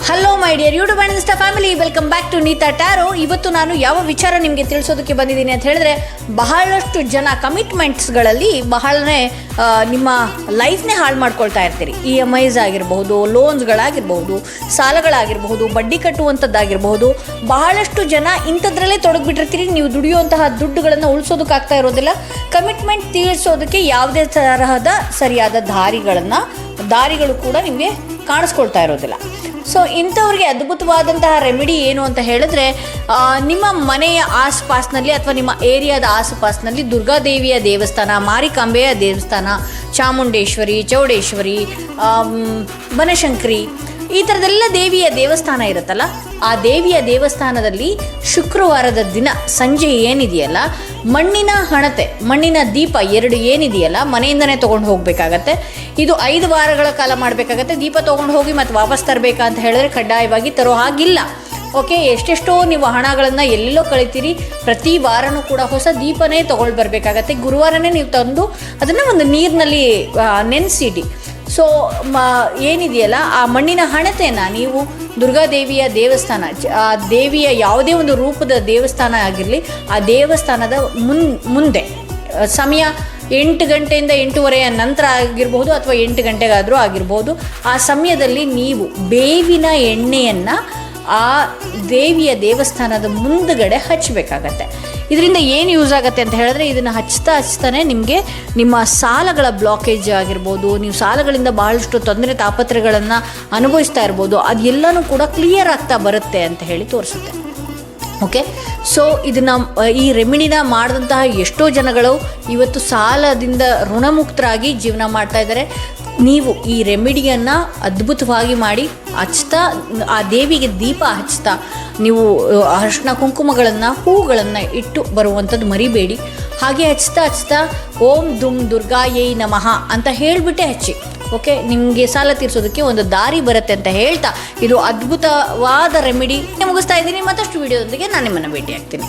Hello my dear YouTube and Insta family, welcome back to Neeta tarot. ಇವತ್ತು ನಾನು ಯಾವ ವಿಚಾರ ನಿಮಗೆ ತಿಳಿಸೋದಕ್ಕೆ ಬಂದಿದ್ದೀನಿ ಅಂತ ಹೇಳಿದ್ರೆ, ಬಹಳಷ್ಟು ಜನ ಕಮಿಟ್ಮೆಂಟ್ಸ್ಗಳಲ್ಲಿ ಬಹಳನೇ ನಿಮ್ಮ ಲೈಫ್ನೇ ಹಾಳು ಮಾಡ್ಕೊಳ್ತಾ ಇರ್ತೀರಿ. EMIs ಆಗಿರಬಹುದು, ಲೋನ್ಸ್ಗಳಾಗಿರ್ಬಹುದು, ಸಾಲಗಳಾಗಿರಬಹುದು, ಬಡ್ಡಿ ಕಟ್ಟುವಂಥದ್ದಾಗಿರಬಹುದು. ಬಹಳಷ್ಟು ಜನ ಇಂಥದ್ರಲ್ಲೇ ತೊಡಗಿಬಿಟ್ಟಿರ್ತೀರಿ. ನೀವು ದುಡಿಯುವಂತಹ ದುಡ್ಡುಗಳನ್ನು ಉಳಿಸೋದಕ್ಕಾಗ್ತಾ ಇರೋದಿಲ್ಲ. ಕಮಿಟ್ಮೆಂಟ್ ತೀರಿಸೋದಕ್ಕೆ ಯಾವುದೇ ತರಹದ ಸರಿಯಾದ ದಾರಿಗಳು ಕೂಡ ನಿಮಗೆ ಕಾಣಿಸ್ಕೊಳ್ತಾ ಇರೋದಿಲ್ಲ. ಸೊ ಇಂಥವ್ರಿಗೆ ಅದ್ಭುತವಾದಂತಹ ರೆಮಿಡಿ ಏನು ಅಂತ ಹೇಳಿದ್ರೆ, ನಿಮ್ಮ ಮನೆಯ ಆಸುಪಾಸಿನಲ್ಲಿ ಅಥವಾ ನಿಮ್ಮ ಏರಿಯಾದ ಆಸುಪಾಸಿನಲ್ಲಿ ದುರ್ಗಾದೇವಿಯ ದೇವಸ್ಥಾನ, ಮಾರಿಕಾಂಬೆಯ ದೇವಸ್ಥಾನ, ಚಾಮುಂಡೇಶ್ವರಿ, ಚೌಡೇಶ್ವರಿ, ಬನಶಂಕರಿ, ಈ ಥರದೆಲ್ಲ ದೇವಿಯ ದೇವಸ್ಥಾನ ಇರುತ್ತಲ್ಲ, ಆ ದೇವಿಯ ದೇವಸ್ಥಾನದಲ್ಲಿ ಶುಕ್ರವಾರದ ದಿನ ಸಂಜೆ ಏನಿದೆಯಲ್ಲ, ಮಣ್ಣಿನ ಹಣತೆ, ಮಣ್ಣಿನ ದೀಪ 2 ಏನಿದೆಯಲ್ಲ, ಮನೆಯಿಂದನೇ ತೊಗೊಂಡು ಹೋಗಬೇಕಾಗತ್ತೆ. ಇದು 5 ವಾರಗಳ ಕಾಲ ಮಾಡಬೇಕಾಗತ್ತೆ. ದೀಪ ತೊಗೊಂಡು ಹೋಗಿ ಮತ್ತು ವಾಪಸ್ ತರಬೇಕಾ ಅಂತ ಹೇಳಿದ್ರೆ ಕಡ್ಡಾಯವಾಗಿ ತರೋ ಹಾಗಿಲ್ಲ. ಓಕೆ, ಎಷ್ಟೆಷ್ಟೋ ನೀವು ಹಣಗಳನ್ನು ಎಲ್ಲೆಲ್ಲೋ ಕಳಿತೀರಿ. ಪ್ರತಿ ವಾರನೂ ಕೂಡ ಹೊಸ ದೀಪನೇ ತೊಗೊಂಡು ಬರಬೇಕಾಗತ್ತೆ. ಗುರುವಾರನೇ ನೀವು ತಂದು ಅದನ್ನು ಒಂದು ನೀರಿನಲ್ಲಿ ನೆನೆಸಿಡಿ. ಸೊ ಏನಿದೆಯಲ್ಲ, ಆ ಮಣ್ಣಿನ ಹಣತೆಯನ್ನು ನೀವು ದುರ್ಗಾದೇವಿಯ ದೇವಸ್ಥಾನ, ಆ ದೇವಿಯ ಯಾವುದೇ ಒಂದು ರೂಪದ ದೇವಸ್ಥಾನ ಆಗಿರಲಿ, ಆ ದೇವಸ್ಥಾನದ ಮುಂದೆ ಸಮಯ 8 ಗಂಟೆಯಿಂದ 8:30 ನಂತರ ಆಗಿರ್ಬೋದು, ಅಥವಾ 8 ಗಂಟೆಗಾದರೂ ಆಗಿರ್ಬೋದು. ಆ ಸಮಯದಲ್ಲಿ ನೀವು ಬೇವಿನ ಎಣ್ಣೆಯನ್ನು ಆ ದೇವಿಯ ದೇವಸ್ಥಾನದ ಮುಂದುಗಡೆ ಹಚ್ಚಬೇಕಾಗತ್ತೆ. ಇದರಿಂದ ಏನು ಯೂಸ್ ಆಗುತ್ತೆ ಅಂತ ಹೇಳಿದ್ರೆ, ಇದನ್ನು ಹಚ್ತಾನೆ ನಿಮಗೆ ನಿಮ್ಮ ಸಾಲಗಳ ಬ್ಲಾಕೇಜ್ ಆಗಿರ್ಬೋದು, ನೀವು ಸಾಲಗಳಿಂದ ಬಹಳಷ್ಟು ತೊಂದರೆ ತಾಪತ್ರೆಗಳನ್ನು ಅನುಭವಿಸ್ತಾ ಇರ್ಬೋದು, ಅದೆಲ್ಲನೂ ಕೂಡ ಕ್ಲಿಯರ್ ಆಗ್ತಾ ಬರುತ್ತೆ ಅಂತ ಹೇಳಿ ತೋರಿಸುತ್ತೆ. ಓಕೆ, ಸೊ ಇದನ್ನು ಈ ರೆಮಿಡಿನ ಮಾಡಿದಂತಹ ಎಷ್ಟೋ ಜನಗಳು ಇವತ್ತು ಸಾಲದಿಂದ ಋಣಮುಕ್ತರಾಗಿ ಜೀವನ ಮಾಡ್ತಾ ಇದ್ದಾರೆ. ನೀವು ಈ ರೆಮಿಡಿಯನ್ನು ಅದ್ಭುತವಾಗಿ ಮಾಡಿ ಹಚ್ತಾ, ಆ ದೇವಿಗೆ ದೀಪ ಹಚ್ತಾ, ನೀವು ಅರಿಶಿನ ಕುಂಕುಮಗಳನ್ನು, ಹೂಗಳನ್ನು ಇಟ್ಟು ಬರುವಂಥದ್ದು ಮರಿಬೇಡಿ. ಹಾಗೆ ಹಚ್ತಾ ಓಂ ದುಮ್ ದುರ್ಗಾಯೈ ನಮಃ ಅಂತ ಹೇಳಿಬಿಟ್ಟೆ ಹಚ್ಚಿ. ಓಕೆ, ನಿಮಗೆ ಸಾಲ ತೀರಿಸೋದಕ್ಕೆ ಒಂದು ದಾರಿ ಬರುತ್ತೆ ಅಂತ ಹೇಳ್ತಾ, ಇದು ಅದ್ಭುತವಾದ ರೆಮಿಡಿ ಮುಗಿಸ್ತಾ ಇದ್ದೀನಿ. ಮತ್ತಷ್ಟು ವಿಡಿಯೋದೊಂದಿಗೆ ನಾನು ನಿಮ್ಮನ್ನು ಭೇಟಿ ಆಗ್ತೀನಿ.